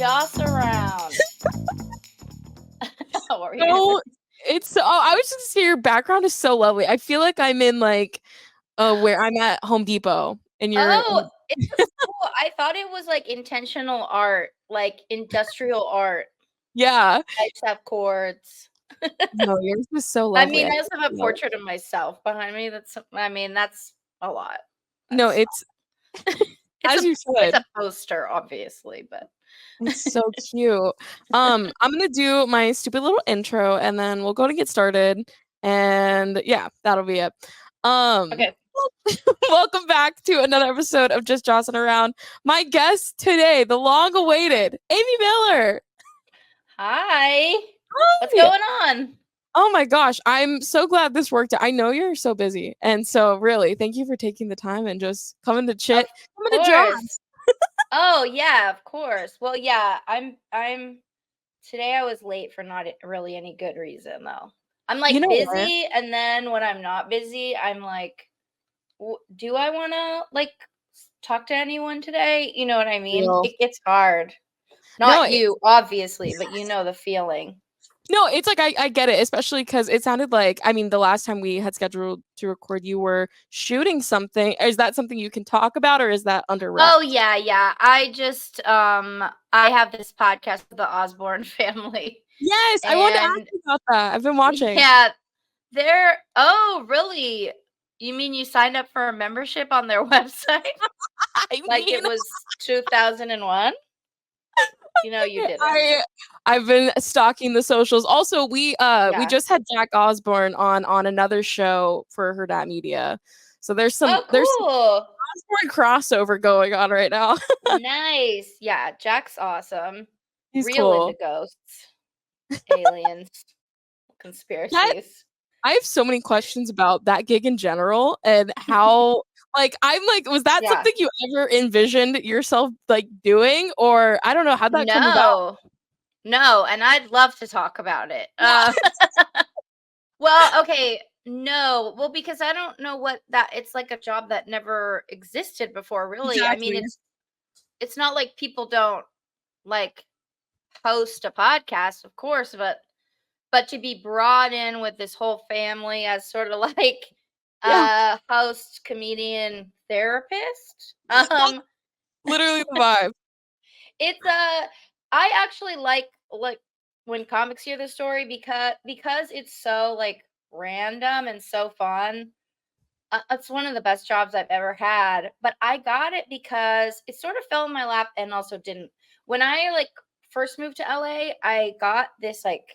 Joss around. What were you gonna So say? it's so I was just gonna say your background is so lovely. I feel like I'm in like where I'm at Home Depot and you're Oh, it was cool. I thought it was like intentional art, like industrial art. yeah. I just have chords. No, yours is so I lovely. mean, I I also have a love it. portrait of myself behind me. That's a lot. No, That's it's it's as a you it's should. a poster, obviously, but It's so cute. I'm gonna do my stupid little intro and then we'll go to get started. And yeah, that'll be it. Um okay. Welcome back to another episode of Just Jossin Around. My guest today, the long-awaited Amy Miller. Hi. What's Hi. going on? Oh my gosh, I'm so glad this worked out. I know you're so busy. And so really, thank you for taking the time and just coming to Of coming to course. John's. Oh, yeah, of course. Well, yeah, I'm today I was late for not really any good reason though. I'm You like know what? busy and then when I'm not busy, I'm like, do I want to like talk to anyone today? You know what I mean? Feel. It gets hard. No, Not you, obviously, but you know the feeling. no, it's like I get it, especially because it sounded like I mean the last time we had scheduled to record, you were shooting something. Is that something you can talk about, or is that under Oh wraps? yeah, yeah. I have this podcast with the Osbourne family. Yes, I wanted to ask And you about that. I've been watching. yeah, oh, really? You mean you signed up for a membership on their website? I Like mean, it was 2001? You know you didn't. I I've been stalking the socials. Also, we Yeah. just had Jack Osbourne on another show for Her Dat Media. So Oh, there's some cool. Osbourne crossover going on right now. Nice. Yeah, Jack's awesome. He's Real into cool. ghosts, aliens, That conspiracies. I have so many questions about that gig in general and how like I'm like, was that Yeah. something you ever envisioned yourself like doing? Or I don't know, how'd that come about? No. No, and I'd love to talk about it. Yeah, Well, okay, no. Well, because I don't know what that it's like a job that never existed before, really. I mean, exactly. it's not like people don't like host a podcast, of course, but to be brought in with this whole family as sort of like Yeah. host, comedian, therapist. That's literally the vibe. It's I actually like when comics hear the story because it's so like random and so fun. It's one of the best jobs I've ever had, but I got it because it sort of fell in my lap and also didn't. When I like first moved to LA, I got this like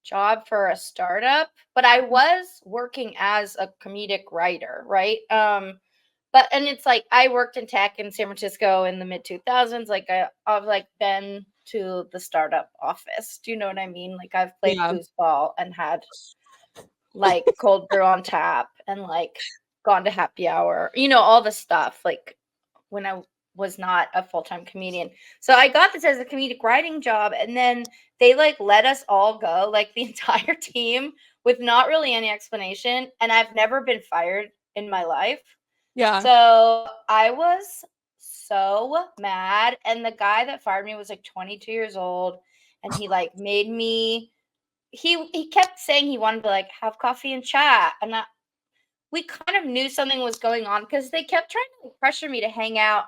job for a startup, but I was working as a comedic writer, right? But and it's like I worked in tech in San Francisco in the mid 2000s. Like I've like been to the startup office. Do you know what I mean? Like I've played Yeah. foosball and had like cold brew on tap and like gone to happy hour. You know all the stuff. Like when I was not a full-time comedian. So I got this as a comedic writing job and then they like let us all go, like the entire team with not really any explanation and I've never been fired in my life. Yeah. So I was so mad and the guy that fired me was like 22 years old and he like made me he kept saying he wanted to like have coffee and chat and we kind of knew something was going on because they kept trying to like, pressure me to hang out,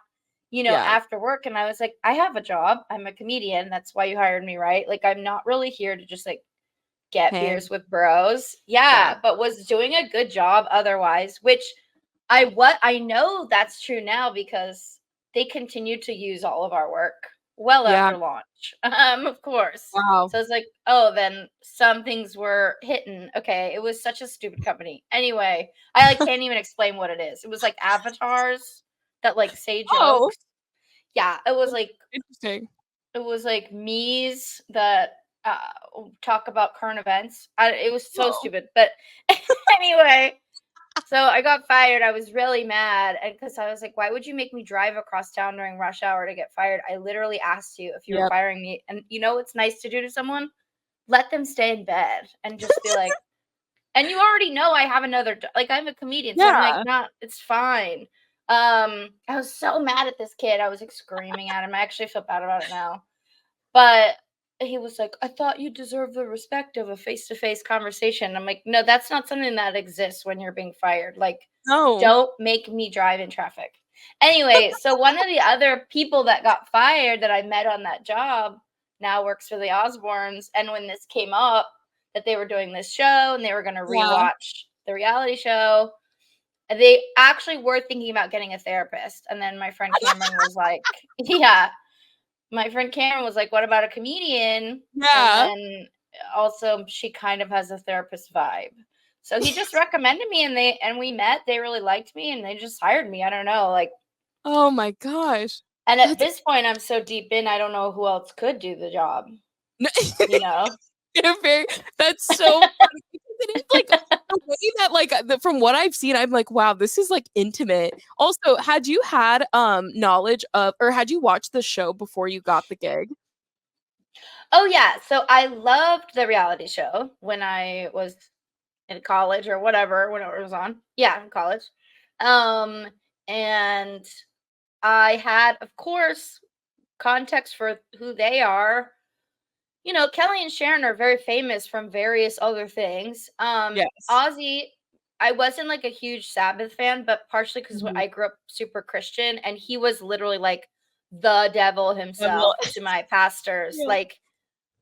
Yeah. after work. And I was like, I have a job. I'm a comedian. That's why you hired me, right? Like, I'm not really here to just like get beers Hang. with bros. Yeah. Yeah, but was doing a good job otherwise, which I know that's true now because they continued to use all of our work well Yeah. after launch. Of course. Wow. So it's like, oh, then some things were hidden. Okay, it was such a stupid company. Anyway, I like can't even explain what it is. It was like avatars that like say Oh, jokes. Yeah, interesting. it was like me's that talk about current events. It was so Whoa. stupid, but anyway, so I got fired. I was really mad and because I was like, why would you make me drive across town during rush hour to get fired? I literally asked you if you were Yep. firing me. And you know what's nice to do to someone? Let them stay in bed and just be like, and you already know I have another like I'm a comedian, so I'm like, Yeah. not it's fine. I was so mad at this kid. I was like screaming at him. I actually feel bad about it now. But he was like, "I thought you deserve the respect of a face-to-face conversation." I'm like, "No, that's not something that exists when you're being fired. Like, No. don't make me drive in traffic." Anyway, so one of the other people that got fired that I met on that job now works for the Osbournes. And when this came up that they were doing this show and they were going to Yeah. rewatch the reality show, they actually were thinking about getting a therapist. And then my friend Cameron was like, yeah, my friend Cameron was like, "What about a comedian?" And Yeah. then also she kind of has a therapist vibe. So he just recommended me and we met. They really liked me and they just hired me. I don't know. Like, Oh my gosh. and at That's this point I'm so deep in, I don't know who else could do the job, no, you know? you're very that's so funny because it is, like, the way that, like, from what I've seen, I'm like, "Wow, this is, like, intimate." Also, had you had, knowledge of or had you watched the show before you got the gig? Oh yeah. So I loved the reality show when I was in college or whatever, when it was on. Yeah, in college. Um and I had, of course, context for who they are. You know, Kelly and Sharon are very famous from various other things. Yes. Ozzy, I wasn't like a huge Sabbath fan, but partially because Mhm. I grew up super Christian, and he was literally like the devil And well himself to my pastors. yeah. Like,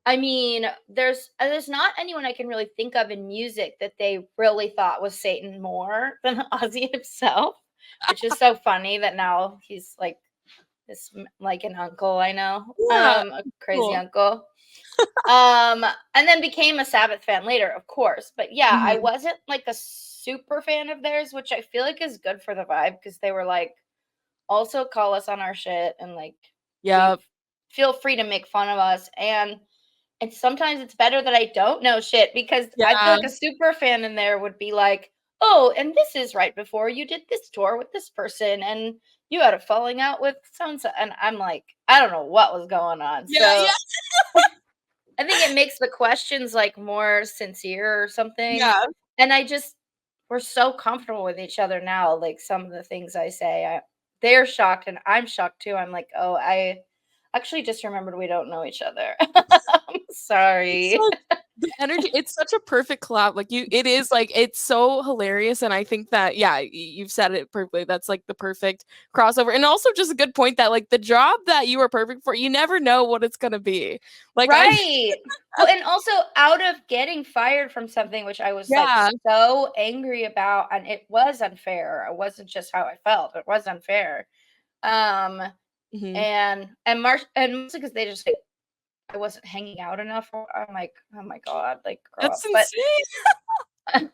I mean, there's not anyone I can really think of in music that they really thought was Satan more than Ozzy himself, which is so funny that now he's like like an uncle I know, Yeah. a crazy Cool. uncle. And then became a Sabbath fan later, of course. But yeah, I Mhm. wasn't like a super fan of theirs, which I feel like is good for the vibe because they were like, also call us on our shit and like we Yep. feel free to make fun of us. And sometimes it's better that I don't know shit because I feel Yeah. like a super fan in there would be like, "Oh, and this is right before you did this tour with this person and you had a falling out with so and so." And I'm like, I don't know what was going on. Yeah, So yeah, I think it makes the questions like more sincere or something. yeah. And we're so comfortable with each other now. Like some of the things I say, they're shocked and I'm shocked too. I'm like, oh, I actually just remembered we don't know each other. I'm It's sorry. like the energy it's such a perfect collab, like, it is, like, it's so hilarious, and I think that, yeah, you've said it perfectly, that's, like, the perfect crossover, and also just a good point that, like, the job that you are perfect for, you never know what it's gonna be. Like, I Right. Well, and also out of getting fired from something which I was like yeah. so angry about, and it was unfair. It wasn't just how I felt. It was unfair. Um Mhm. and Marsh and mostly because they just like I wasn't hanging out enough. I'm like, oh my god, like grow That's up. But insane.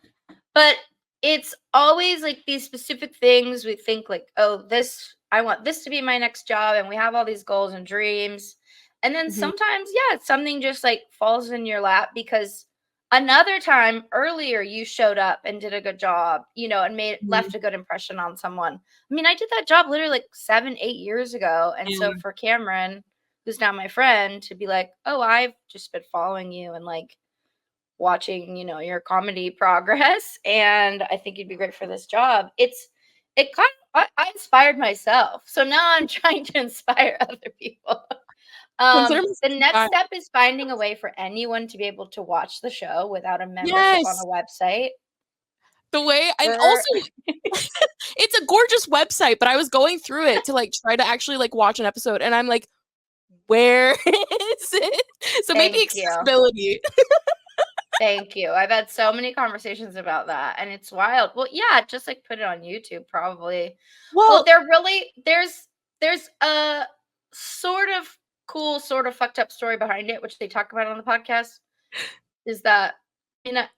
but it's always like these specific things we think like, oh, this I want this to be my next job, and we have all these goals and dreams. And then Mhm, sometimes, yeah, something just like falls in your lap because another time earlier you showed up and did a good job, and made mhm. left a good impression on someone. I mean, I did that job literally like 7, 8 years ago. And so Yeah. for Cameron, who's now my friend, to be like, oh, I've just been following you and like watching, your comedy progress, and I think you'd be great for this job. It kind of I inspired myself. So now I'm trying to inspire other people. Consider myself The next surprised. step is finding a way for anyone to be able to watch the show without a membership on a Yes! website. The way and We're also it's a gorgeous website, but I was going through it to, like, try to actually, like, watch an episode, and I'm like, "Where is it?" So maybe Thank you. accessibility. Thank you. I've had so many conversations about that and it's wild. Well, yeah, just like put it on YouTube probably. Well, Well there's a sort of cool, sort of fucked up story behind it, which they talk about on the podcast. Is that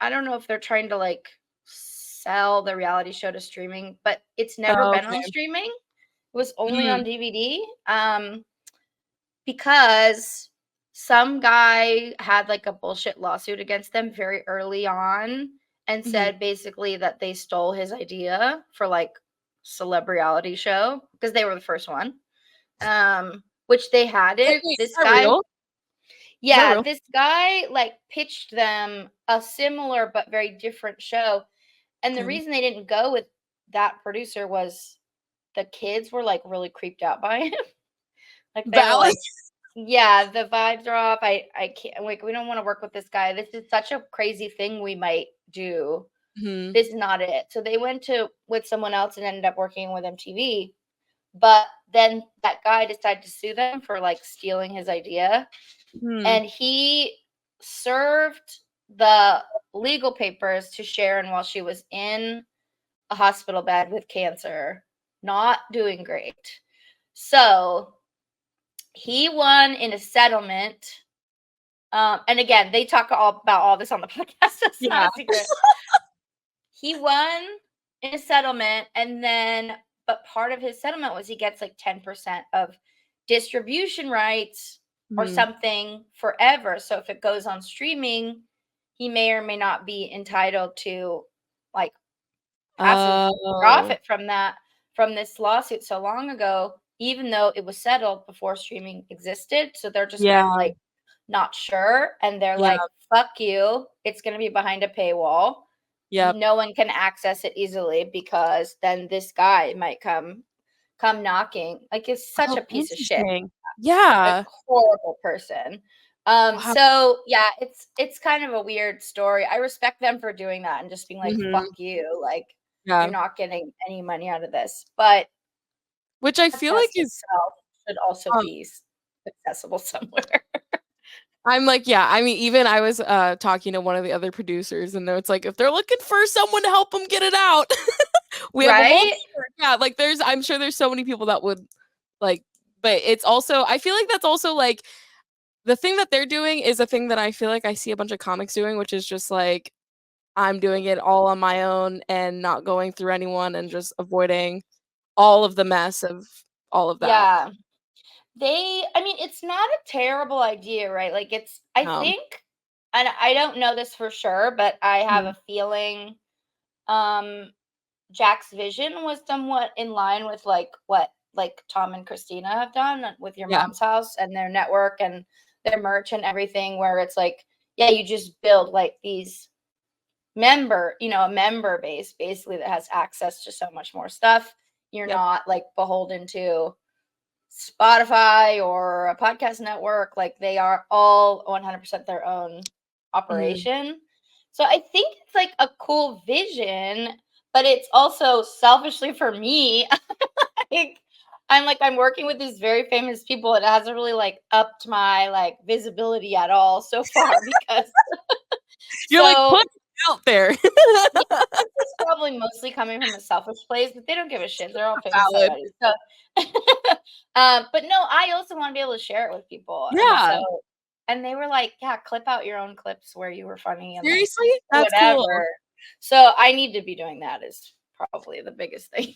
I don't know if they're trying to like sell the reality show to streaming, but it's never oh, been okay. on streaming. It was only Mm, on DVD. Because some guy had like a bullshit lawsuit against them very early on and mhm. said basically that they stole his idea for like celebrity show because they were the first one. Which they hadn't. Wait, is This that guy, real? Is that yeah, real? this guy like pitched them a similar but very different show. And the Okay. reason they didn't go with that producer was the kids were like really creeped out by him. Like they were Valid. like Yeah, the vibes are off. I can't, like, we don't want to work with this guy. This is such a crazy thing we might do. Mhm. This is not it. So they went to with someone else and ended up working with MTV. But then that guy decided to sue them for like stealing his idea. Mhm. And he served the legal papers to Sharon while she was in a hospital bed with cancer, not doing great. So he won in a settlement. And again, they talk all about all this on the podcast. So it's not Yeah. a secret. He won in a settlement, and then, but part of his settlement was he gets like 10% of distribution rights or Mhm. something forever. So if it goes on streaming, he may or may not be entitled to like passive Oh. profit from that, from this lawsuit so long ago, even though it was settled before streaming existed. So they're just kind of Yeah. like not sure. And they're Yeah. like, fuck you. It's going to be behind a paywall. Yep. No one can access it easily because then this guy might come knocking. Like, it's such Oh, a piece of shit, interesting. a Yeah. horrible person. Wow. So yeah, it's kind of a weird story. I respect them for doing that and just being like, fuck Mhm. you. Like, you're Yeah. not getting any money out of this. But Which I feel like podcast is, itself should also um be accessible somewhere. I'm like, yeah, I mean, even I was, talking to one of the other producers, and it's like, if they're looking for someone to help them get it out, we have a whole Right? network. Yeah, like, I'm sure there's so many people that would, like, but it's also I feel like that's also, like, the thing that they're doing is a thing that I feel like I see a bunch of comics doing, which is just, like, I'm doing it all on my own and not going through anyone and just avoiding all of the mess of all of that. Yeah. I mean, it's not a terrible idea, right? Like, I Um, think, and I don't know this for sure, but I have mhm, a feeling um Jack's vision was somewhat in line with like what like Tom and Christina have done with Your yeah, Mom's House and their network and their merch and everything, where it's like, yeah, you just build like these a member base basically that has access to so much more stuff. You're yep, not like beholden to Spotify or a podcast network. Like, they are all 100% their own mhm, operation. So I think it's like a cool vision, but it's also selfishly for me. like, I'm working with these very famous people. It hasn't really like upped my like visibility at all so far because you're like, "Put so it out there." yeah, this is probably mostly coming from a selfish place, but they don't give a shit. They're all famous Valid. already. So, but no, I also want to be able to share it with people. Yeah, And they were like, yeah, clip out your own clips where you were funny and like seriously? That's cool. whatever. So I need to be doing that is probably the biggest thing.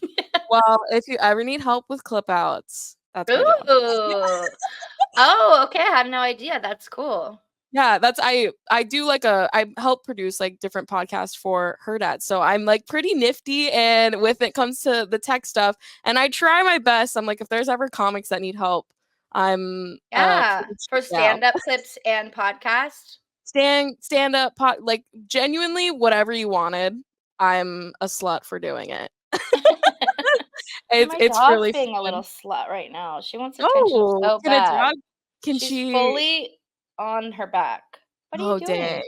Well, if you ever need help with clip outs, that's my job. Ooh. Oh, okay. I had no idea. That's cool. Yeah, that's I do like I help produce, like, different podcasts for her dad, so I'm, like, pretty nifty and when it comes to the tech stuff, and I try my best. I'm like, if there's ever comics that need help, I'm, Yeah. pretty For down. stand-up clips and podcast. Stand up pod like, genuinely whatever you wanted, I'm a slut for doing it. It's My it's dog's really being a little fun. slut right now. She wants attention Oh, so can a bad. dog can She's she fully on her back. What are you oh, doing? dang.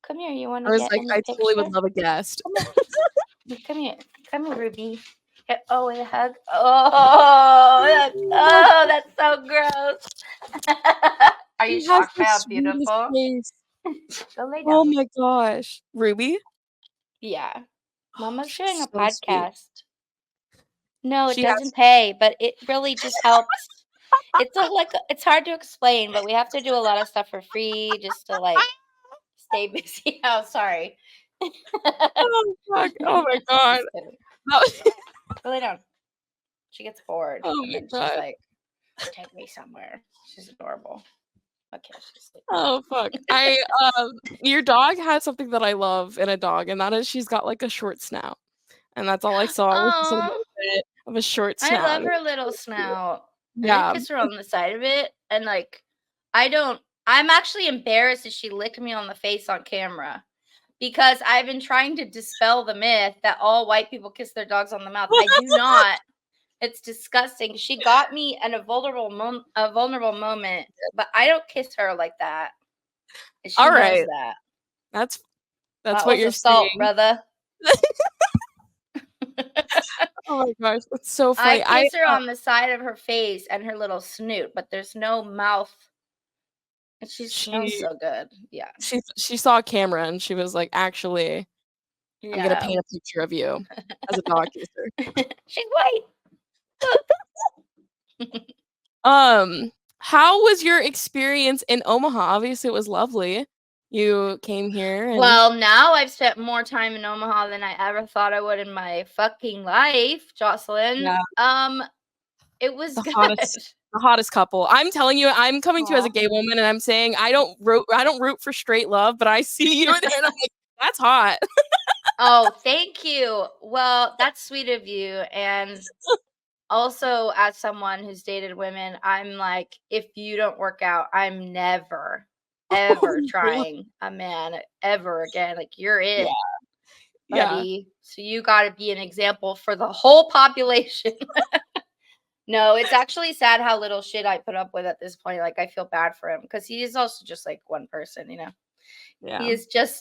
Come here. You want I to was get like, in the I totally would picture? love a guest. Come here. Come here. Come here, Ruby. Oh, wait, a hug. Oh, that's so gross. Are you He has shocked the by how sweetest beautiful? face. Go lay Oh down. my gosh. Ruby? Yeah. Oh, Mama's she's doing a so sweet. podcast. No, it She has doesn't pay, but it really just helps. It's hard to explain, but we have to do a lot of stuff for free just to like stay busy. Oh, sorry. oh fuck. Oh my god. Just kidding. That was Go lay down. She gets bored oh and my then she's god. like, take me somewhere. She's adorable. Okay, she's sleeping. Oh fuck. Your dog has something that I love in a dog, and that is she's got like a short snout. And that's all I saw was just a little Oh, bit of a short I snout. love And her it's little so cute. snout. I did Yeah. kiss her on the side of it, and like, I don't. I'm actually embarrassed that she licked me on the face on camera because I've been trying to dispel the myth that all white people kiss their dogs on the mouth. I do not. It's disgusting. She got me in a vulnerable moment, but I don't kiss her like that. And she All knows right. that. That's That what was you're assault, saying. brother. Oh my gosh, that's so I funny. kiss her on the side of her face and her little snoot, but there's no mouth. And she smells she so good. Yeah. she saw a camera and she was like, "Actually, I'm gonna Yeah. paint a picture of you as a dog kisser." She's white. How was your experience in Omaha? Obviously, it was lovely. You came here and Well, now I've spent more time in Omaha than I ever thought I would in my fucking life, Joslyne. yeah, It was the good. hottest couple. I'm telling you, I'm coming to you as a Aw. gay woman, and I'm saying I don't root for straight love, but I see you in there, and I'm like, that's hot. Oh, thank you. Well, that's sweet of you. And also, as someone who's dated women, I'm like, if you don't work out, I'm never, ever Really? trying a man ever again. Like, you're Yeah, it, yeah. buddy. So you got to be an example for the whole population. No, it's actually sad how little shit I put up with at this point. Like, I feel bad for him because he is also just like one person, you know? Yeah.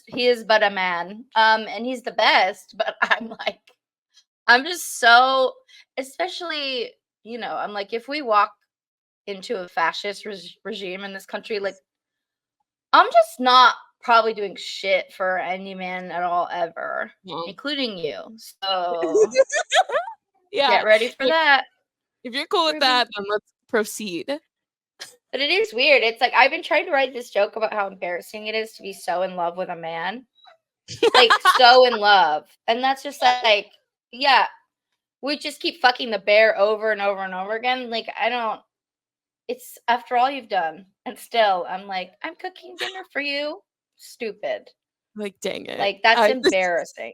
He is but a man. And he's the best, but I'm like, I'm just so, especially, I'm like, if we walk into a fascist regime in this country, like, I'm just not probably doing shit for any man at all ever, Yeah. including you. So Yeah. get ready for that, If you're cool with Ruby. that, then let's proceed. But it is weird. It's like I've been trying to write this joke about how embarrassing it is to be so in love with a man. Like so in love. And that's just like, yeah, we just keep fucking the bear over and over and over again. Like I don't it's after all you've done. And still I'm like, I'm cooking dinner for you. Stupid. Like, dang it. Like that's embarrassing.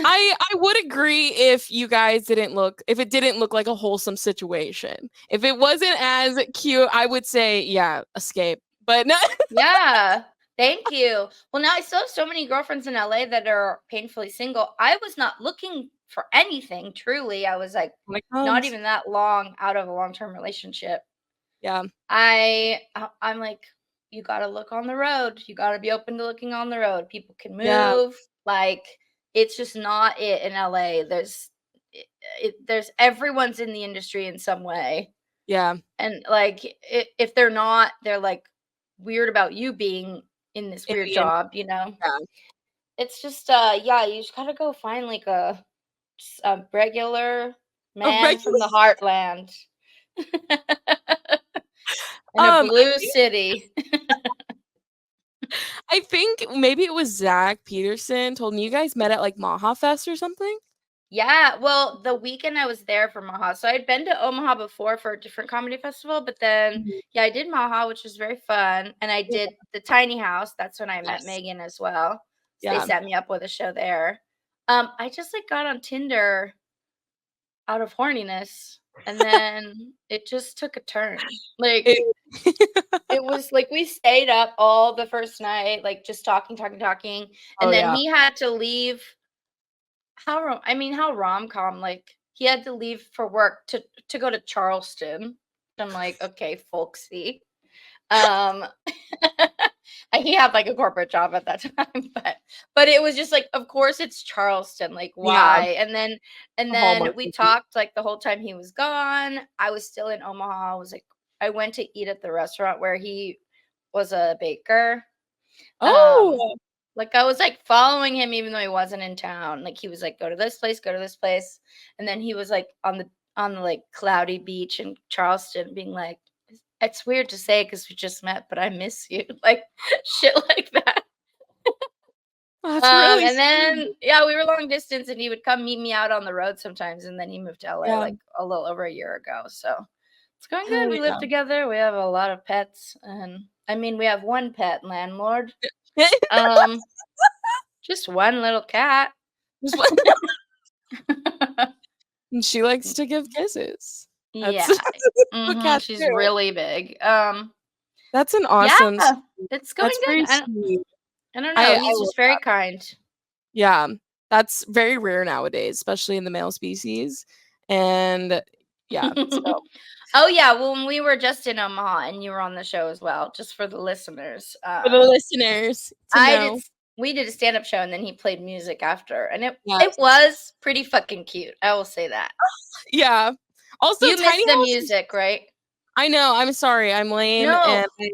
I would agree if you guys if it didn't look like a wholesome situation. If it wasn't as cute, I would say, yeah, escape. But no. Yeah. Thank you. Well, now I still have so many girlfriends in LA that are painfully single. I was not looking for anything, truly. I was like When it not comes. even that long out of a long-term relationship. Yeah. I'm like, you gotta look on the road. You gotta be open to looking on the road. People can Yeah. move. Like, it's just not it in LA. There's everyone's in the industry in some way. Yeah. And like if they're not, they're like weird about you being in this In weird the end, job. yeah. It's just yeah, you just gotta go find like a regular A man from regular the heartland in a I blue think city. maybe it was Zach Peterson told me you guys met at like Maha Fest or something. Yeah, well, the weekend I was there for Maha. So I'd been to Omaha before for a different comedy festival, but then Mhm. yeah, I did Maha, which was very fun. And I Yeah. did the tiny house. That's when I met Yes. Megan as well. So they Yeah. set me up with a show there. I just like got on Tinder out of horniness and then it just took a turn. Like It it was like we stayed up all the first night, like just talking, talking, talking. Oh, And then yeah. he had to leave how rom-com, like, he had to leave for work to go to Charleston. I'm like, "Okay, folksy." Um, and he had, like, a corporate job at that time, but it was just like, of course it's Charleston, like, Yeah. why? And then Hallmark we movie. talked, like, the whole time he was gone. I was still in Omaha. I went to eat at the restaurant where he was a baker. Um, Oh! like, I was, like, following him even though he wasn't in town. Like, he was like, "Go to this place, go to this place," and then he was, like, on the, like, cloudy beach in Charleston being like, "It's weird to say because we just met, but I miss you." Like, shit like that. That's really And sweet. then yeah, we were long distance, and he would come meet me out on the road sometimes, and then he moved to LA, Yeah. like, a little over a year ago, so it's going good. Hell We live yeah. together, we have a lot of pets, and I mean, we have 1 pet, landlord. Um Just one little cat. Just what and she likes to give kisses. That's Yeah. what Mhm, cats she's do. really big. That's an Yeah, awesome it's going that's good. very sweet. I don't know, I he's love just very that. kind. Yeah. That's very rare nowadays, especially in the male species. And yeah, so Oh yeah, well, when we were just in Omaha and you were on the show as well, just for the listeners. for the listeners to I did know. s we did a stand-up show and then he played music after, and it Yes. was pretty fucking cute, I will say that. Yeah. Also, You tiny missed the house is, music, right? I know, I'm sorry, I'm lame, No, and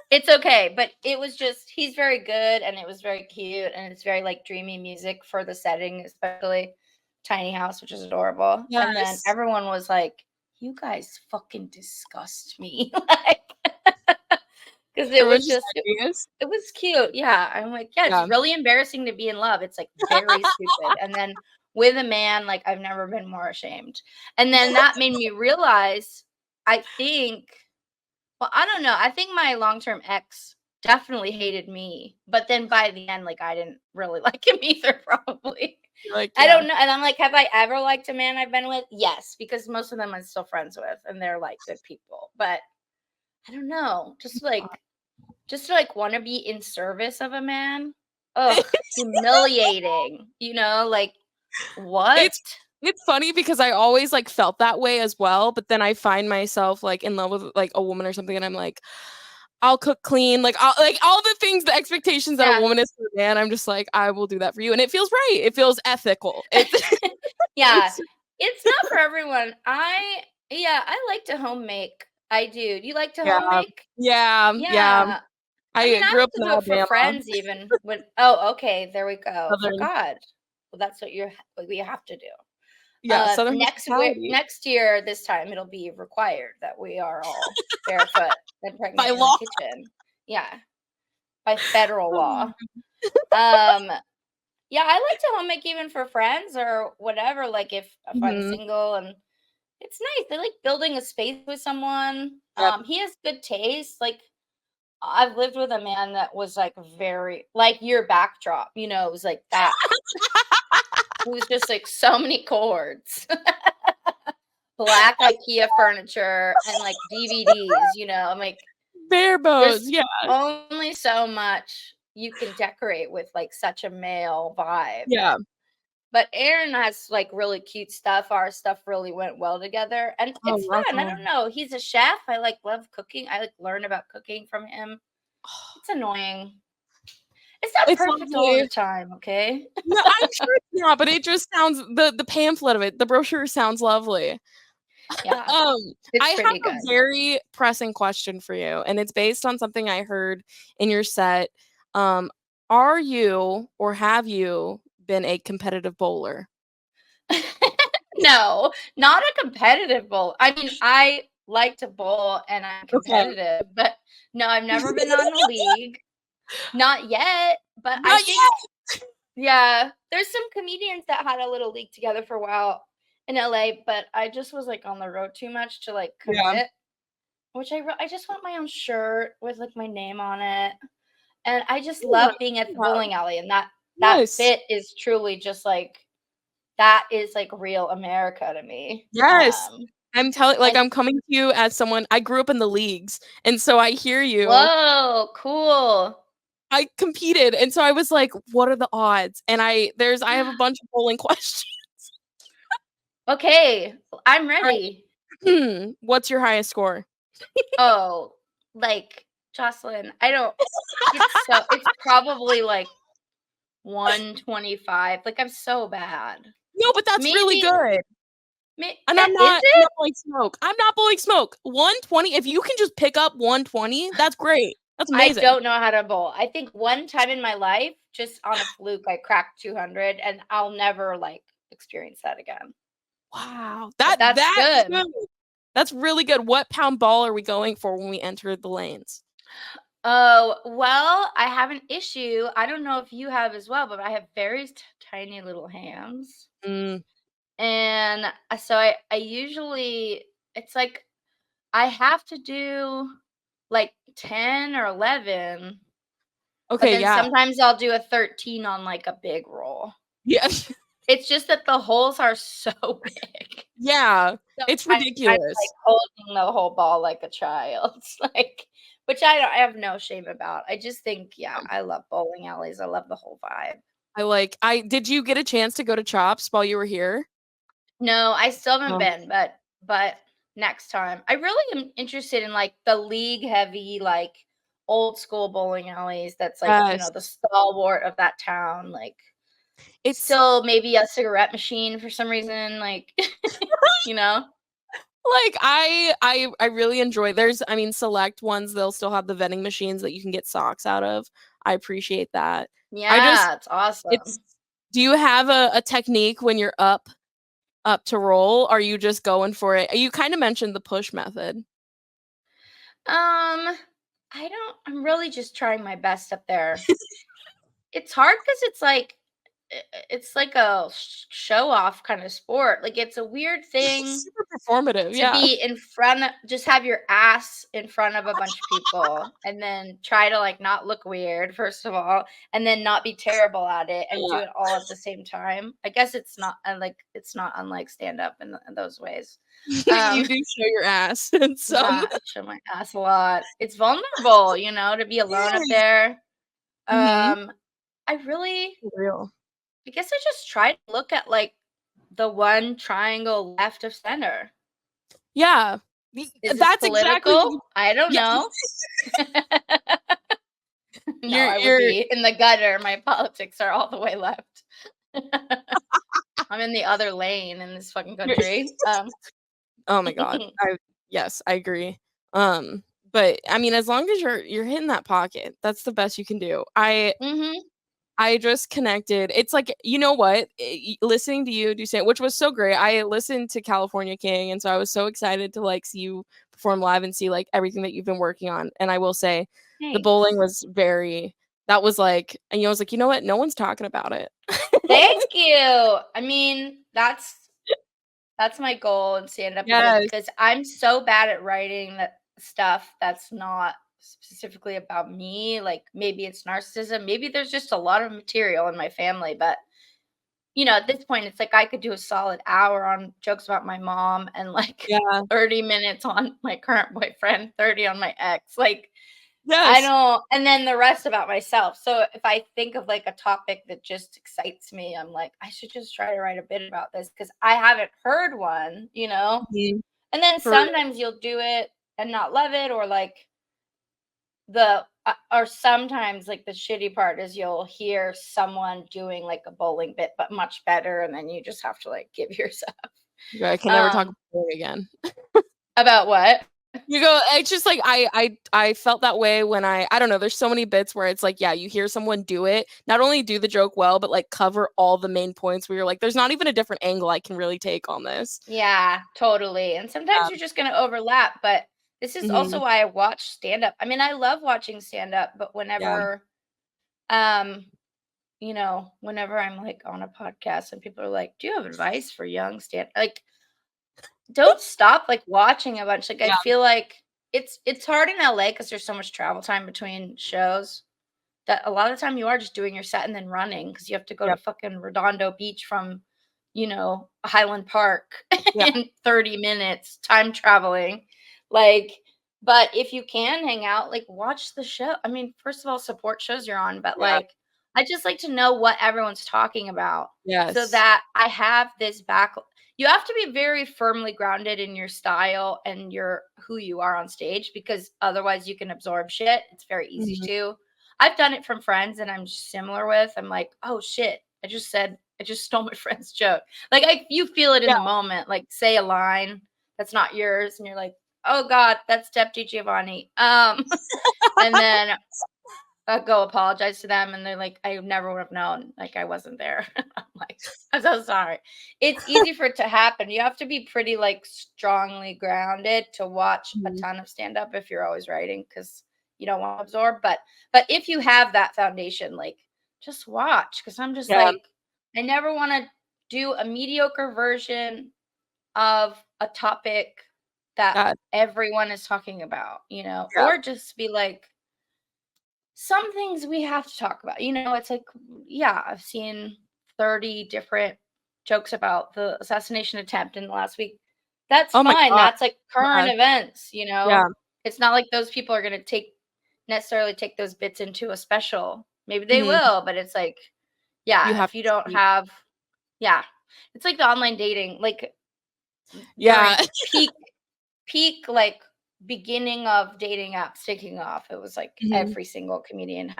it's okay, but it was just he's very good, and it was very cute, and it's very, like, dreamy music for the setting, especially tiny house, which is adorable, and then yes. everyone was like, "You guys fucking disgust me," like, 'cause it Everyone's was just just envious. it was cute, yeah, I'm like, "Yeah, it's Yeah. really embarrassing to be in love." It's, like, very stupid, and then with a man, like, I've never been more ashamed, and then that made me realize, I think well, I don't know, I think my long-term ex definitely hated me, but then by the end, like, I didn't really like him either, probably. You're like, I yeah. don't know, and I'm like, have I ever liked a man I've been with? Yes, because most of them I'm still friends with, and they're, like, good people, but I don't know, just to, like, wanna be in service of a man? Ugh, humiliating, like, what? It's it's funny because I always, like, felt that way as well, but then I find myself, like, in love with, like, a woman or something, and I'm like, I'll cook, clean, like, all the things, the expectations that a Yeah. woman is for a man, I'm just like, "I will do that for you," and it feels right, it feels ethical. It's Yeah, it's it's not for everyone. Yeah, I like to home make. I do. Do you like to home yeah. make? Yeah, yeah. Yeah. I mean, I I grew up like in to do it for Alabama, friends even when oh, okay, there we go. For Southern, God. Well, that's what we have to do. yeah, Southern hospitality Next year, this time it'll be required that we are all barefoot and by pregnant in the law. kitchen. Yeah, by federal law. Oh, Um, yeah, I like to home make even for friends or whatever. Like if I'm mhm. single and it's nice. I like building a space with someone. Yep. He has good taste. Like I've lived with a man that was like very like your backdrop, it was like that. It was just like so many chords. Black IKEA furniture and like DVDs, I'm like Bare bones, there's yeah, only so much you can decorate with like such a male vibe. yeah. But Aaron has, like, really cute stuff, our stuff really went well together, and Oh, it's rock fun, I don't on. know, he's a chef, I, like, love cooking, I, like, learn about cooking from him. It's annoying. It's not It's perfect all the lovely. time, okay? No, I'm sure it's not, but it just sounds the pamphlet of it, the brochure sounds lovely. Yeah, Um, I it's have pretty a good. very pressing question for you, and it's based on something I heard in your set. Um, are you or have you been a competitive bowler? No, not a competitive bowl. I mean, I like to bowl and I'm Okay. competitive, but no, I've never been on a league, not yet, but I Not think yet! yeah, there's some comedians that had a little league together for a while in LA, but I just was, like, on the road too much to, like, Yeah. commit, which I just want my own shirt with, like, my name on it, and I just Yeah, love being at the yeah. bowling alley, and that Nice. bit is truly just, like that is, like, real America to me, Yes. and I'm coming to you as someone I grew up in the leagues, and so I hear you. whoa, cool. I competed, and so I was like, "What are the odds?" And I have a bunch of bowling questions. Okay, I'm Alright. ready. What's your highest score? Oh, like, Joslyne, I don't it's probably, like 125, like, I'm so bad. No, but that's really Maybe good. And is I'm it? not blowing smoke. I'm not blowing smoke. 120, if you can just pick up 120, that's great. That's I amazing. don't know how to bowl. I think one time in my life, just on a fluke, I cracked 200, and I'll never, like, experience that again. Wow. But that's That's good. good. That's really good. What pound ball are we going for when we enter the lanes? Oh, well, I have an issue. I don't know if you have as well, but I have very tiny little hands. Mm, And, so I usually it's like I have to do, like, 10 or 11, but okay, then yeah. sometimes I'll do a 13 on, like, a big roll. Yeah. It's just that the holes are so big. Yeah. So It's I'm, like, ridiculous. holding the whole ball like a child, like which I have no shame about. I just think, yeah, I love bowling alleys. I love the whole vibe. I did you get a chance to go to Chops while you were here? No, I still haven't Oh, been, but next time. I really am interested in like the league heavy, like old school bowling alleys that's like, yes. the stalwart of that town. Like It's still maybe a cigarette machine for some reason, like you know? like I really enjoy I mean select ones they'll still have the vending machines that you can get socks out of. I appreciate that. I just Yeah, it's awesome. it's do you have a technique when you're up to roll? Are you just going for it? You kind of mentioned the push method. I'm really just trying my best up there. It's hard because it's like a show off kind of sport. Like it's a weird thing Super performative, to yeah. be in front of just have your ass in front of a bunch of people and then try to like not look weird first of all and then not be terrible at it and do Yeah. it all at the same time. I guess it's not it's not unlike stand up in those ways. You Um do show your ass in some. yeah, I show my ass a lot. It's vulnerable, to be alone up Yes. there. Mhm. Um I really For real. I guess I just try to look at like the one triangle left of center. Yeah. Is this That's exactly what political? I don't yeah. know. No, I would You're be in the gutter. My politics are all the way left. I'm in the other lane in this fucking you're country. Oh my god. Yes, I agree. But I mean as long as you're hitting that pocket, that's the best you can do. Mhm. I just connected. It's like, you know what? Listening to you do stand, which was so great. I listened to California King, and so I was so excited to like see you perform live and see like everything that you've been working on. And I will say, the bowling Thanks. was very. That was like, and I was like, you know what? No one's talking about it. Thank you. I mean, that's my goal in stand up is like Yes, because I'm so bad at writing that stuff that's not specifically about me. Like maybe it's narcissism, maybe there's just a lot of material in my family, but at this point, it's like I could do a solid hour on jokes about my mom and like yeah, 30 minutes on my current boyfriend, 30 on my ex. Like, I yes, don't, and then the rest about myself. So if I think of like a topic that just excites me, I'm like, I should just try to write a bit about this because I haven't heard one. mhm, And then for real. sometimes you'll do it and not love it, or like or sometimes like the shitty part is you'll hear someone doing like a bowling bit but much better and then you just have to like give yourself Yeah, I can never talk um about bowling again. about what. You go it's just like I felt that way when I don't know, there's so many bits where it's like, yeah, you hear someone do it, not only do the joke well, but like cover all the main points where you're like, there's not even a different angle I can really take on this. Yeah, totally, and sometimes you're just going to overlap, but this is also Mhm. why I watch stand up. I mean, I love watching stand up, but Yeah. um whenever I'm like on a podcast and people are like, do you have advice for young stand like don't stop, like, watching a bunch, like, I Yeah. feel like it's hard in LA because there's so much travel time between shows that a lot of the time you are just doing your set and then running because you have to go to Yep. fucking Redondo Beach from, Highland Park Yeah. in 30 minutes, time traveling, like but if you can hang out, like, watch the show. I mean, first of all, support shows you're on, but, Yeah. like, I just like to know what everyone's talking about so Yes. that I have this back you have to be very firmly grounded in your style and your who you are on stage because otherwise you can absorb shit. It's very easy Mhm. to. I've done it from friends and I'm similar with. I'm like, "Oh shit, I just stole my friend's joke." Like you feel it in Yeah. the moment, like say a line that's not yours and you're like, "Oh god, that's Deputy Giovanni." And then go apologize to them and they're like, "I never would have known, like, I wasn't there." I'm like, "I'm so sorry." It's easy for it to happen. You have to be pretty, like, strongly grounded to watch a Mhm. ton of stand-up if you're always writing because you don't wanna absorb, but if you have that foundation, like, just watch because 'cause I'm just Yeah. like, I never wanna do a mediocre version of a topic that That everyone is talking about, yeah. or just be like some things we have to talk about. It's like, yeah, I've seen 30 different jokes about the assassination attempt in the last week. That's Oh my fine. god. That's like current Yeah. events. Yeah. It's not like those people are going to necessarily take those bits into a special. Maybe they Mhm. will, but it's like You Yeah, have if you to don't speak. have yeah. It's like the online dating, like, Yeah. during peak, like, beginning of dating apps taking off, it was, like, Mhm. every single comedian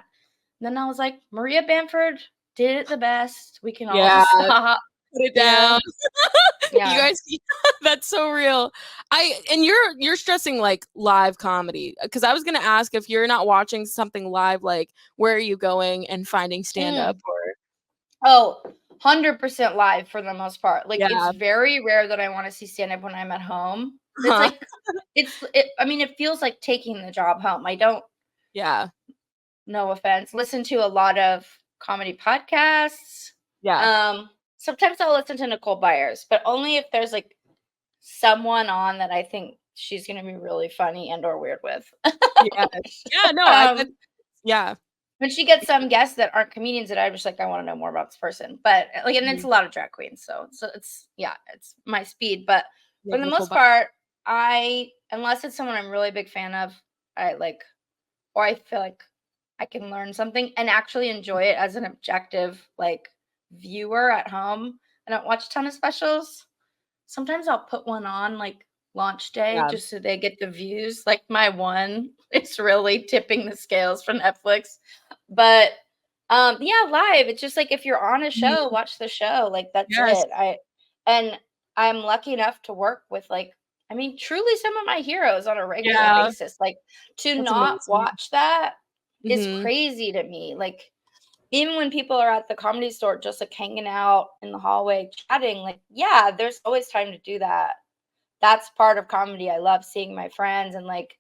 then I was like, "Maria Bamford did it the best. We can all Yeah, just stop." put it You down. know? You Yeah. guys that's so real. And you're stressing, like, live comedy, because I was gonna ask if you're not watching something live, like, where are you going and finding stand-up Mm. or Oh, 100% live for the most part. Like, it's yeah. very rare that I wanna see stand-up when I'm at home. It's Huh. like I mean, it feels like taking the job home. I don't, Yeah. no offense, listen to a lot of comedy podcasts. Yeah. Um, Sometimes I'll listen to Nicole Byers, but only if there's, like, someone on that I think she's gonna be really funny and or weird with. Yeah. Yeah, no, I Um, that's yeah. when she gets some guests that aren't comedians that I'm just like, I wanna know more about this person, but, like, and it's Mhm. a lot of drag queens, so it's yeah, it's my speed, but for Like the Nicole most By part, I unless it's someone I'm really a big fan of, I like or I feel like I can learn something and actually enjoy it as an objective, like, viewer at home. I don't watch a ton of specials. Sometimes I'll put one on, like, launch day yeah. just so they get the views, like, my one it's really tipping the scales for Netflix, but, yeah, live, it's just like if you're on a show, Mhm. watch the show, like, that's Yes. it. And I'm lucky enough to work with, like, I mean, truly some of my heroes on a regular Yeah. basis, like, to That's not amazing. watch that is Mhm. crazy to me, like, even when people are at the comedy store just, like, hanging out in the hallway chatting, like, yeah, there's always time to do that. That's part of comedy. I love seeing my friends and, like,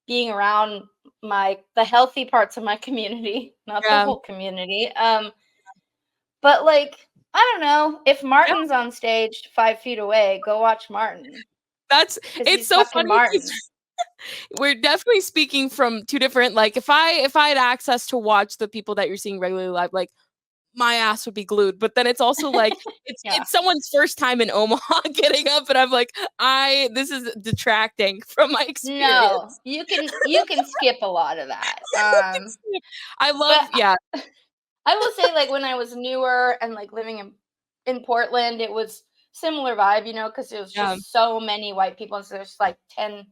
being around the healthy parts of my community, not the Yeah. whole community. But, like, I don't know, if Yeah. Martin's on stage 5 feet away, go watch Martin That's because it's he's so fucking funny because Martin. we're definitely speaking from 2 different like, if I had access to watch the people that you're seeing regularly live, like, my ass would be glued, but then it's also, like, Yeah. it's someone's first time in Omaha getting up, and I'm like, "I this is detracting from my No, experience." you can skip a lot of that. I love But yeah, I will say, like, when I was newer and, like, living in Portland, it was similar vibe, because it was yeah, just so many white people, and so there's, like, 10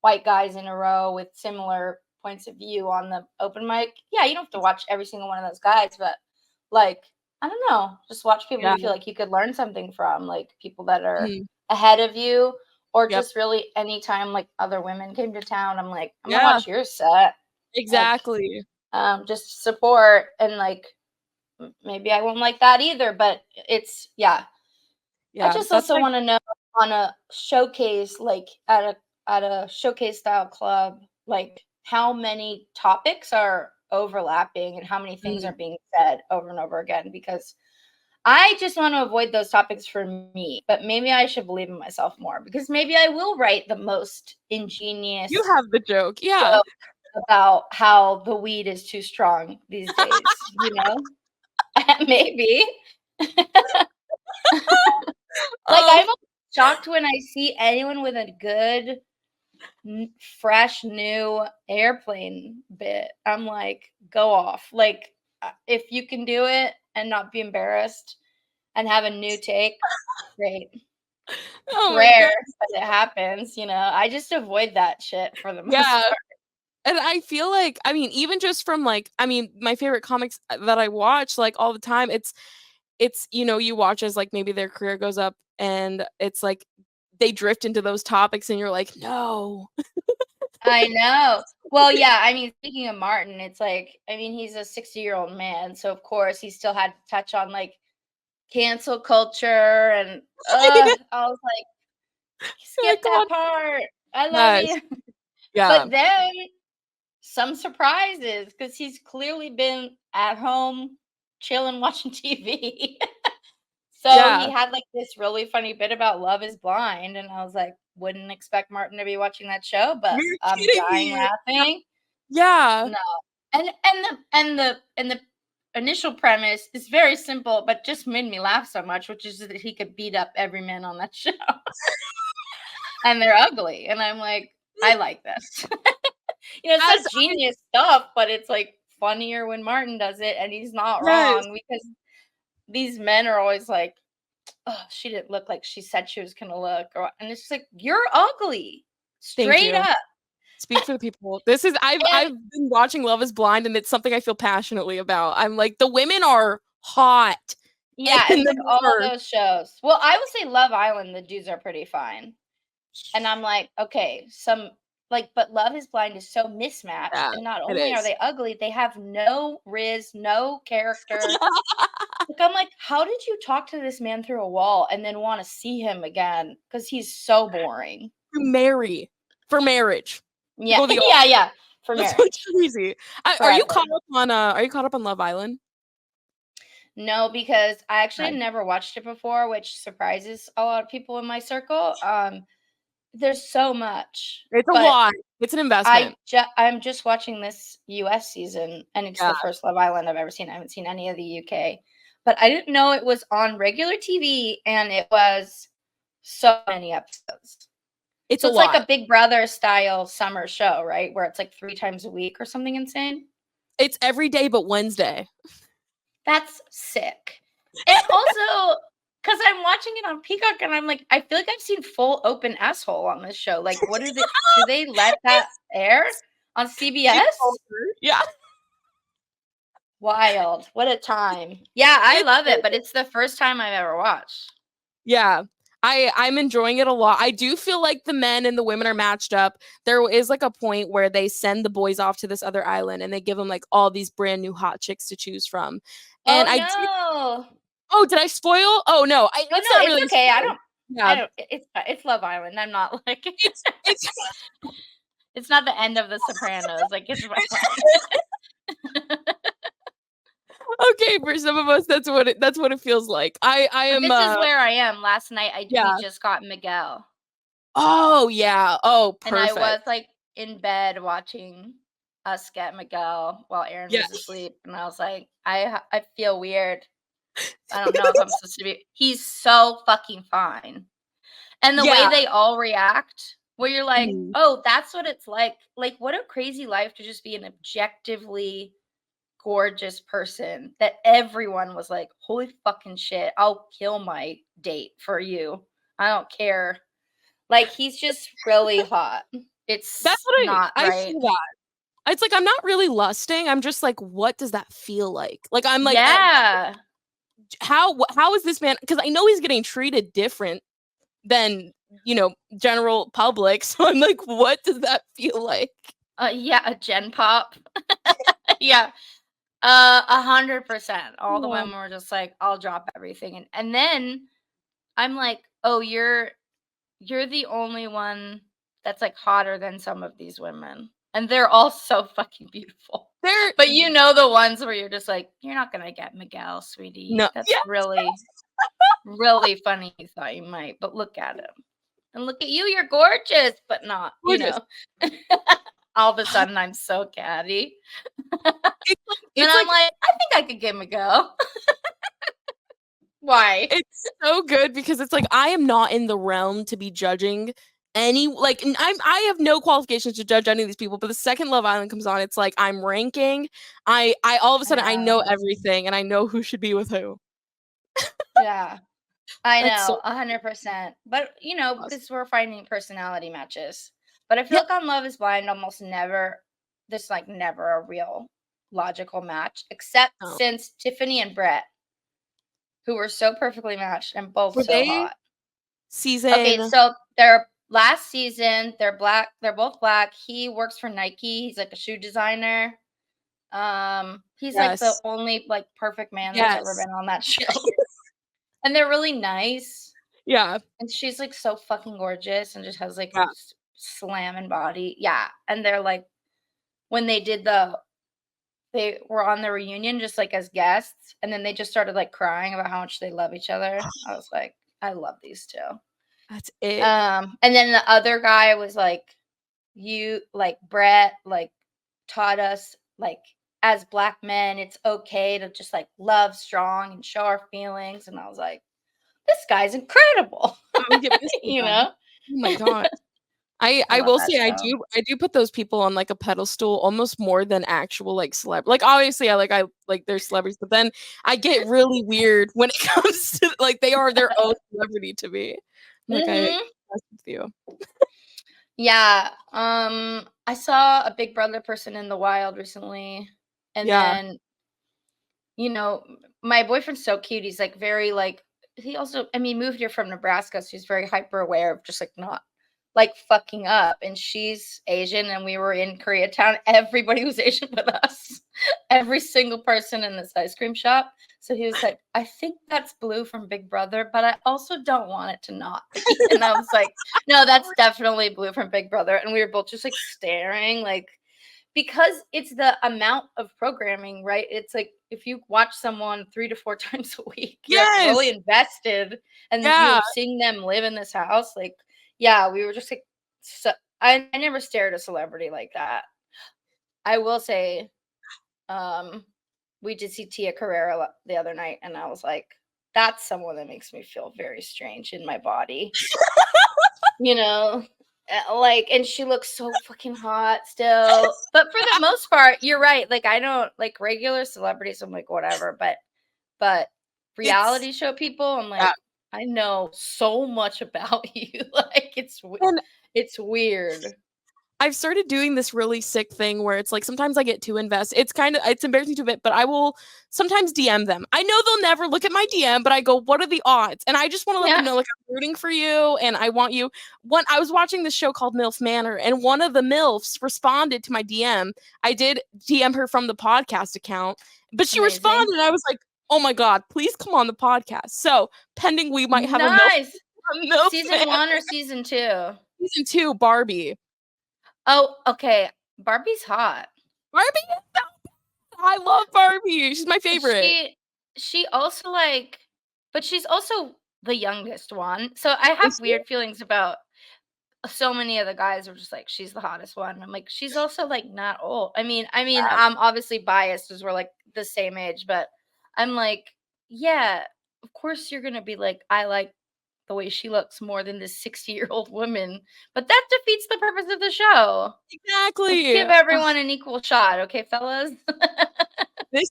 white guys in a row with similar points of view on the open mic. Yeah, you don't have to watch every single one of those guys, but, like, I don't know, just watch people yeah, you feel like you could learn something from, like, people that are mhm, ahead of you, or yep, just really anytime, like, other women came to town, I'm like, "I'm gonna yeah, watch your set." Like, exactly, just support and, like, maybe I won't like that either, but it's yeah. I yeah, just that's also like wanna know on a showcase, like, at a showcase style club, like, how many topics are overlapping and how many things are mm, being said over and over again, because I just want to avoid those topics for me, but maybe I should believe in myself more because maybe I will write the most you ingenious have the joke, yeah. joke about how the weed is too strong these days, you know? Maybe. Like, Um, I'm shocked when I see anyone with a good, fresh, new airplane bit. I'm like, "Go off." Like, if you can do it and not be embarrassed and have a new take, great. It's oh my rare, god, but it happens, I just avoid that shit for the most yeah. part. And I feel like I mean, even just from, like I mean, my favorite comics, that I watch, like, all the time, you watch as, like, maybe their career goes up, and it's like they drift into those topics, and you're like, "No." I know. Well, yeah, I mean, speaking of Martin, it's like, I mean, he's a 60-year-old man, so of course he still had to touch on, like, cancel culture and, I was like, You're "Skip like, "Come that on." part. I love Yes. you." Yeah. But then some surprises because he's clearly been at home chilling watching TV. So he Yeah. had, like, this really funny bit about Love Is Blind, and I was like, wouldn't expect Martin to be watching that show, but You're I'm kidding dying me. laughing. Yeah. No. And the initial premise is very simple, but just made me laugh so much, which is that he could beat up every man on that show, and they're ugly, and I'm like, "I like this." It's As not genius stuff, but it's, like, funnier when Martin does it, and he's not Yes. wrong because these men are always like, "Oh, she didn't look like she said she was gonna look," and it's just like, "You're ugly, Thank straight you. up." Speak for the people. This is And I've been watching Love Is Blind, and it's something I feel passionately about. I'm like, the women are hot, and yeah, it's the like men all are those shows. Well, I would say Love Island, the dudes are pretty fine. And I'm like, okay, but Love is Blind is so mismatched. yeah, And not it only are is. they ugly, they have no riz, no character. Like, I'm like, how did you talk to this man through a wall and then want to see him again? Because he's so boring. Marry for marriage to Yeah, go the yeah, yeah. For That's what's marriage. crazy. Are you Forever. caught up on Are you caught up on Love Island? No, because I actually Okay. never watched it before, which surprises a lot of people in my circle. There's so much, It's a but lot. It's an investment. I'm just watching this US season, and it's Yeah. the first Love Island I've ever seen. I haven't seen any of the UK, but I didn't know it was on regular TV, and it was so many episodes. It's So a it's like lot. a Big Brother style summer show, right? Where it's like 3 times a week or something insane. It's every day but Wednesday. That's sick. And also, because I'm watching it on Peacock, and I'm like, I feel like I've seen full open asshole on this show. Like, what do they let that It's air on it's CBS? vulgar. Yeah. Wild. What a time. Yeah, I It's love it, but vulgar. it's the first time I've ever watched. Yeah. I'm enjoying it a lot. I do feel like the men and the women are matched up. There is like a point where they send the boys off to this other island, and they give them like all these brand new hot chicks to choose from. Oh And I did no. Oh, did I spoil? Oh no, Oh it's no, not it's really a okay. spoiler. I Yeah. don't it's Love Island. I'm not like It's it's not the end of The Sopranos. Like it's fine. okay, for some of us, that's what it feels like. I But am this is where I am. Last night we yeah. just got Miguel. Oh yeah. Oh, And I was perfect. like in bed watching us get Miguel while Aaron Yeah. was asleep. And I was like, I feel weird. I don't know if I'm supposed to be. He's so fucking fine. And the way Yeah. they all react, where you're like, Mhm. "Oh, that's what it's like." Like, what a crazy life to just be an objectively gorgeous person that everyone was like, "Holy fucking shit, I'll kill my date for you. I don't care." Like, he's just really hot. That's It's what not I right. feel that. It's like I'm not really lusting. I'm just like, what does that feel like? Like I'm like, Yeah. how is this man? Because I know he's getting treated different than general public. So I'm like, what does that feel like? Yeah, a gen pop. Yeah. 100%. All the Yeah. women were just like, "I'll drop everything." And then I'm like, "Oh, you're the only one that's, like, hotter than some of these women." And they're all so fucking beautiful. They're But you know the ones where you're just like, "You're not gonna get Miguel, sweetie. no, That's yeah, really, really funny you thought you might, but look at him. And look at you, you're gorgeous, but not, you gorgeous. know." All of a sudden, I'm so catty. Then It's I'm like like, "I think I could give him a go." Why? it's so good because it's like I am not in the realm to be judging any I have no qualifications to judge any of these people, but the second Love Island comes on, it's like I'm ranking. I all of a I sudden I know know. everything and I know who should be with who. Yeah. I That's so know, 100%. But, awesome. because we're finding personality matches. But I feel Yeah, like on Love is Blind, almost never, there's like never a real logical match, except no. since Tiffany and Brett, who were so perfectly matched and both Were so they hot. Okay, season so their last season, they're black, they're both black. He works for Nike, he's like a shoe designer. He's like the yes. only like perfect man that's ever Yes. been on that show. And they're really nice. Yeah. And she's, like, so fucking gorgeous and just has, like, a Yeah. slamming body. Yeah, and they're, like when they were on the reunion just, like, as guests, and then they just started, like, crying about how much they love each other. I was like, "I love these 2." That's it. And then the other guy was like, Brett, like, taught us, like, as Black men, it's okay to just, like, love strong and show our feelings." And I was like, "This guy's incredible." I'm giving this to You them. know? Oh my god. I I love will that say show. I do put those people on like a pedestal almost more than actual like celeb. Like obviously I like their celebrities, but then I get really weird when it comes to like they are their own celebrity to me. Like I Mhm. that's with you. Yeah. I saw a Big Brother person in the wild recently, and Yeah. then my boyfriend's so cute. He's like very like he also I mean moved here from Nebraska, so he's very hyper aware of just like not like fucking up. And she's Asian, and we were in Koreatown. Everybody was Asian with us. Every single person in this ice cream shop. So he was like, I think that's Blue from Big Brother, but I also don't want it to not be. And I was like, no, that's definitely Blue from Big Brother. And we were both just like staring, like because it's the amount of programming, right? It's like if you watch someone 3 to 4 times a week, you're like really Yes. invested and Yeah. you're seeing them live in this house. Like, yeah, we were just like, so, I never stared at a celebrity like that. I will say, um, we did see Tia Carrera the other night, and I was like, that's someone that makes me feel very strange in my body. You know? Like, and she looks so fucking hot still. But for the most part, you're right. Like, I don't like regular celebrities. I'm like, whatever. But It's reality show people, I'm yeah. like, I know so much about you. Like, And it's weird. I've started doing this really sick thing where it's like sometimes I get too invested. It's embarrassing to a bit, but I will sometimes DM them. I know they'll never look at my DM, but I go, what are the odds? And I just want to let them Yeah. know like I'm rooting for you and I want you. One I was watching this show called MILF Manor, and one of the MILFs responded to my DM. I did DM her from the podcast account, but she Amazing. responded and I was like, oh my God, please come on the podcast. So pending we might have a MILF Nice. a MILF Season man. 1 or season 2? Season 2, Barbie. Oh, okay. Barbie's hot. Barbie? I love Barbie. She's my favorite. She she also, like but she's also the youngest one, so I have Is she? weird feelings about so many of the guys are just like, "She's the hottest one." I'm like, "She's also, like, not old." I mean, Yeah. I'm obviously biased as we're, like, the same age, but I'm like, "Yeah, of course you're gonna be like, I like the way she looks more than this 60-year-old woman," but that defeats the purpose of the show. Let's Exactly. give everyone an equal shot, okay, fellas? But This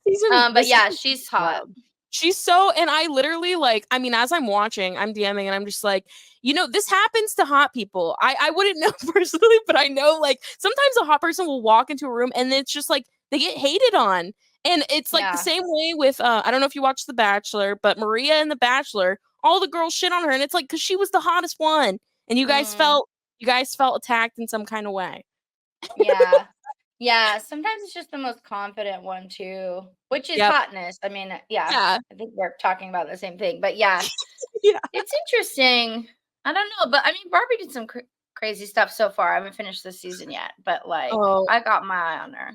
yeah, season she's she's hot. wild. She's so and I literally like I mean, as I'm watching, I'm DMing and I'm just like, this happens to hot people. I wouldn't know personally, but I know like sometimes a hot person will walk into a room and it's just like they get hated on. And it's like the Yeah. same way with I don't know if you watched The Bachelor, but Maria in The Bachelor, all the girls shit on her and it's like cuz she was the hottest one and Mm, you guys felt attacked in some kind of way. yeah. Yeah, sometimes it's just the most confident one too, which is Yep. hotness. Yeah, Yeah. I think we're talking about the same thing. But yeah, Yeah. it's interesting. I don't know, but I mean, Barbie did some crazy stuff so far. I haven't finished this season yet, but like, Oh, I got my eye on her.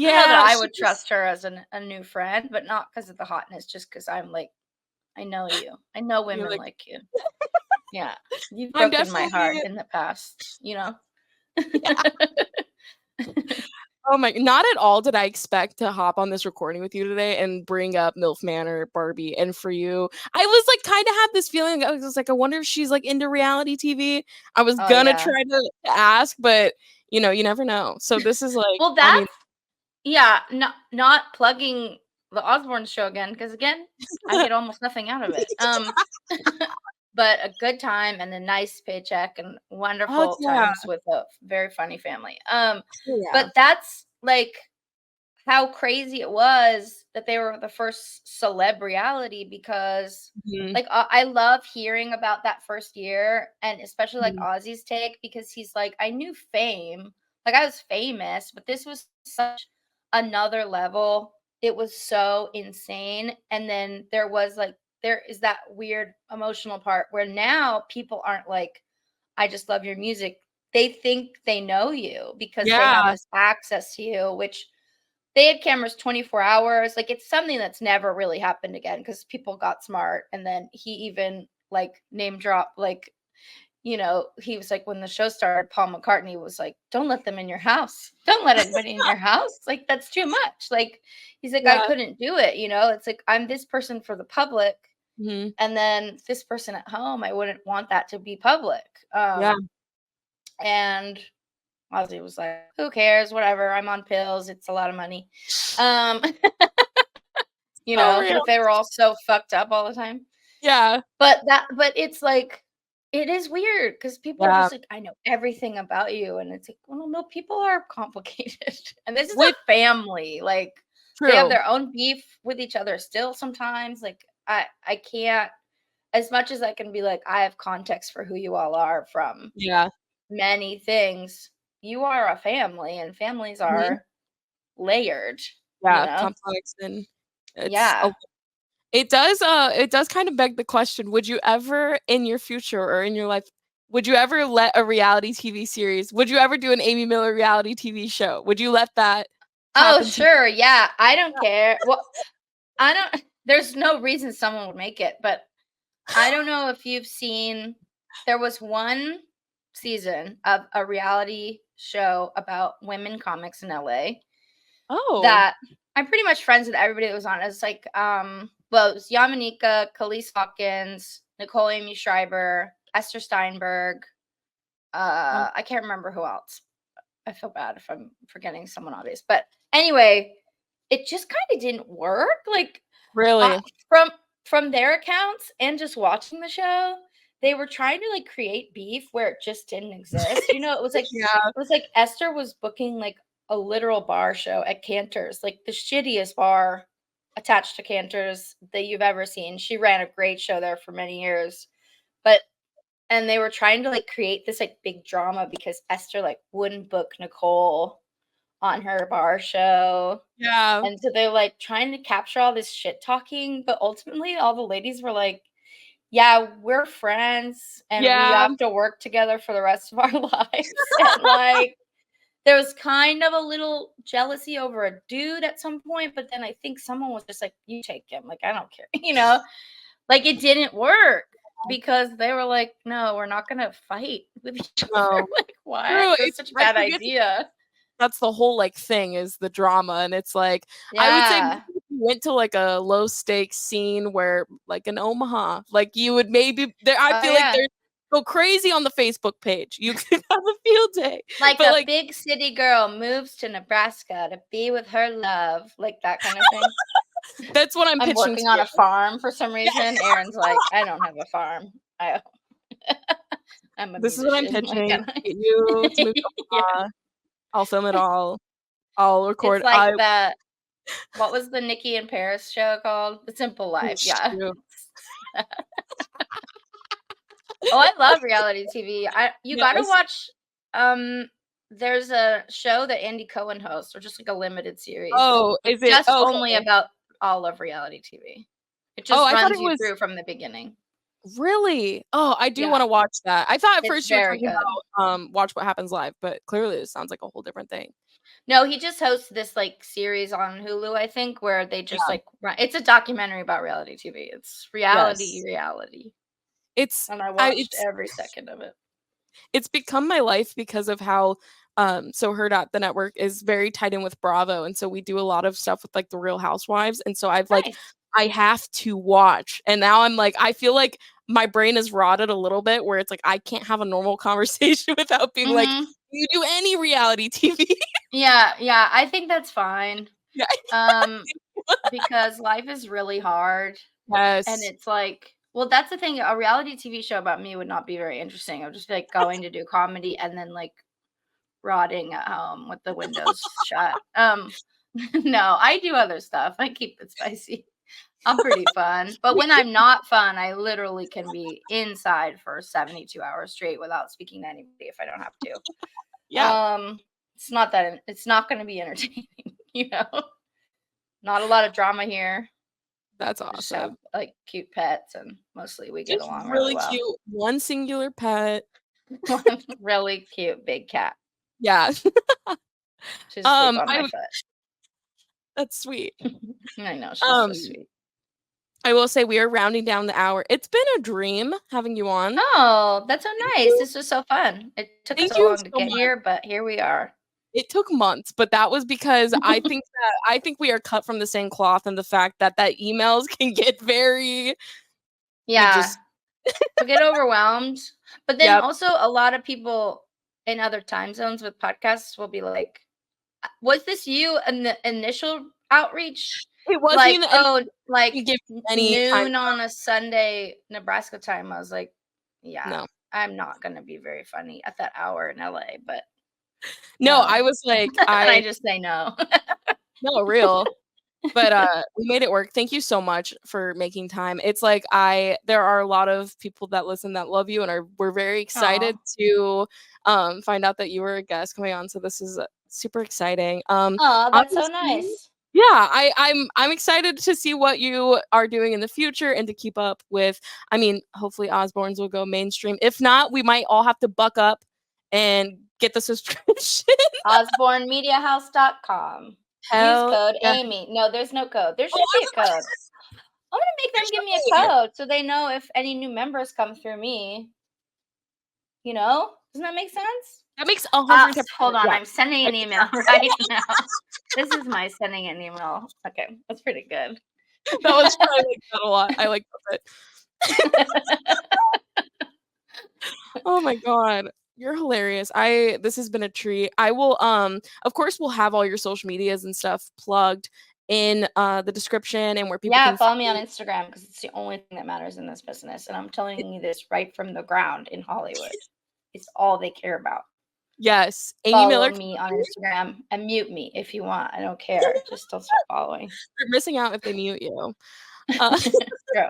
I don't know that yeah, I she would just trust her as a new friend, but not because of the hotness, just because I'm like, I know you. I know you're women like like you. Yeah, you've I'm broken my heart definitely in the past. oh my not at all did I expect to hop on this recording with you today and bring up MILF Manor, Barbie, and for you, I was like kind of had this feeling. I was like, I wonder if she's like into reality TV. I was Oh gonna yeah. try to ask, but you never know. So this is like, Well, I mean, that's yeah, not plugging the Osbourne show again, because again, I get almost nothing out of it. But a good time and a nice paycheck and oh wonderful yeah, times with a very funny family. yeah, But that's like how crazy it was that they were the first celeb reality because mhm, like I love hearing about that first year and especially like mhm. Ozzy's take because he's like I knew fame like I was famous but this was such another level. It was so insane. And then there is that weird emotional part where now people aren't like I just love your music. They think they know you because they have Yeah, this access to you, which they had cameras 24 hours. Like it's something that's never really happened again because people got smart. And then he even like name drop like he was like when the show started, Paul McCartney was like, "Don't let them in your house. Don't let anybody in your house. Like that's too much." Like he's like, "I yeah, couldn't do it. It's like I'm this person for the public, mhm, and then this person at home. I wouldn't want that to be public." yeah. And Ozzy was like, "Who cares? Whatever. I'm on pills. It's a lot of money." Um, So real. but they were all so fucked up all the time. Yeah. But it's like it is weird because people are Yeah. just like, "I know everything about you," and it's like, "Well, no, people are complicated, and this is With a family. Like they have true. their own beef with each other still sometimes. Like I can't as much as I can be like I have context for who you all are from Yeah. many things. You are a family, and families Mhm. are layered. You Yeah, know? complex and it's a Yeah. it does kind of beg the question, would you ever in your future or in your life, would you ever let a reality TV series would you ever do an Amy Miller reality TV show? Would you let that Oh, happen to you? sure. Yeah. I don't care. Well, I don't there's no reason someone would make it, but I don't know if you've seen there was one season of a reality show about women comics in LA Oh. that I'm pretty much friends with everybody that was on it. It's like well, it was Yamanika, Khalees Hawkins, Nicole Amy Schreiber, Esther Steinberg, Oh, I can't remember who else. I feel bad if I'm forgetting someone obvious. But anyway, it just kind of didn't work. Like uh, really? from from their accounts and just watching the show, they were trying to like create beef where it just didn't exist. Yeah. It was like Esther was booking like a literal bar show at Cantor's, like the shittiest bar attached to Cantor's that you've ever seen. She ran a great show there for many years. But and they were trying to like create this like big drama because Esther like wouldn't book Nicole on her bar show. Yeah. And so they're like trying to capture all this shit talking, but ultimately all the ladies were like, "Yeah, we're friends and we Yeah. have to work together for the rest of our lives." And like there was kind of a little jealousy over a dude at some point, but then I think someone was just like, "You take him. Like I don't care." Like it didn't work because they were like, "No, we're not gonna fight with each other." No. Like, what? True, That's it's such a I bad forget idea. that's the whole, like, thing is the drama, and it's like, I would say maybe Yeah. if you went to, like, a low stakes scene where like, in Omaha, like, you would maybe there I Oh, feel like yeah. there's go crazy on the Facebook page. You could have a field day, Like but, a like big city girl moves to Nebraska to be with her love, like that kind of thing. that's what I'm I'm pitching to working on you. a farm for some Yeah, reason. Aaron's like, "I don't have a farm. I I'm a this is what I'm musician." Like, pitching, and I get you to move to yeah. Omaha, I'll film it all, I'll It's record like the what was the Nikki in Paris show called? The Simple oh, Life, yeah. shoot. Oh, I love reality TV. I you gotta Yes. watch, there's a show that Andy Cohen hosts, or just like a limited series, Oh, is it just only okay. about all of reality TV. It Oh, just I thought runs it you was through from the beginning. really? Oh, I do Yeah, wanna watch that. I thought at it's first you were very talking good. about, Watch What Happens Live, but clearly this sounds like a whole different thing. No, he just hosts this, like, series on Hulu, I think, where they just, Yeah, like, run it's a documentary about reality TV. It's yes. reality, It's and I watched it's every second of it. it's become my life because of how, so Her the network is very tied in with Bravo, and so we do a lot of stuff with, like, The Real Housewives, and so I've, like Nice. I have to watch, and now I'm like I feel like my brain is rotted a little bit where it's like I can't have a normal conversation without being like, Mhm. "Do you do any reality TV?" Yeah, yeah, I think that's fine. Yeah. Um, because life is really hard, and Yes. it's like well, that's the thing, a reality TV show about me would not be very interesting. I would just be, like, going to do comedy and then, like, rotting at home with the windows shut. No, I do other stuff. I keep it spicy. I'm pretty fun, but when I'm not fun, I literally can be inside for 72 hours straight without speaking to anybody if I don't have to. Yeah, It's not gonna be entertaining, you know? Not a lot of drama here. that's I just have, awesome. like, cute pets, and mostly we get Just along really really well. cute, one singular pet. One really cute big cat. Yeah. She's asleep on I my w foot. that's sweet. I know, she's so Um, sweet. I will say we are rounding down the hour. It's been a dream having you on. Oh, that's so Thank nice. you. This was so fun. It took Thank so you long to so get much. here, but here we are. It took months, but that was because I think we are cut from the same cloth and the fact that emails can get very we Yeah, just I get overwhelmed, but then yep. also a lot of people in other time zones with podcasts will be like, was this you in the initial outreach? It wasn't Like, even oh, like give any time. noon on a Sunday, Nebraska time. I was like, yeah, No. I'm not gonna be very funny at that hour in LA, but No, no. I was like, And I just say no. no, real. But we made it work. Thank you so much for making time. It's like there are a lot of people that listen that love you and we're very excited Aw. to find out that you were a guest coming on. So this is super exciting. Aw, that's so Honestly, nice. yeah, I'm excited to see what you are doing in the future and to keep up with. I mean, hopefully Osbournes will go mainstream. If not, we might all have to buck up and get the subscription. OsbourneMediaHouse.com. Use Hell code yeah. Amy. No, there's no code. There Oh, should be a code. I'm gonna make them there give me should a be. code so they know if any new members come through me. You know? Doesn't that make sense? That makes 110%. Hold on. Yeah. I'm sending an email right now. This is my sending an email. Okay, that's pretty good. That was I like that a lot. I like that. Oh my god. You're hilarious. This has been a treat. I will of course we'll have all your social medias and stuff plugged in the description and where people Yeah, can follow me on find Instagram because it's the only thing that matters in this business. And I'm telling you this right from the ground in Hollywood. It's all they care about. Yes. Amy Follow Miller. me on Instagram and mute me if you want. I don't care. Just don't stop following. You're missing out if they mute you. True.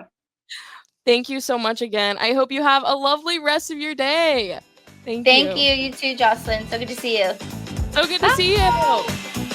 Thank you so much again. I hope you have a lovely rest of your day. Thank you. Thank you. You too, Joslyne. So good to see you. So good to see you.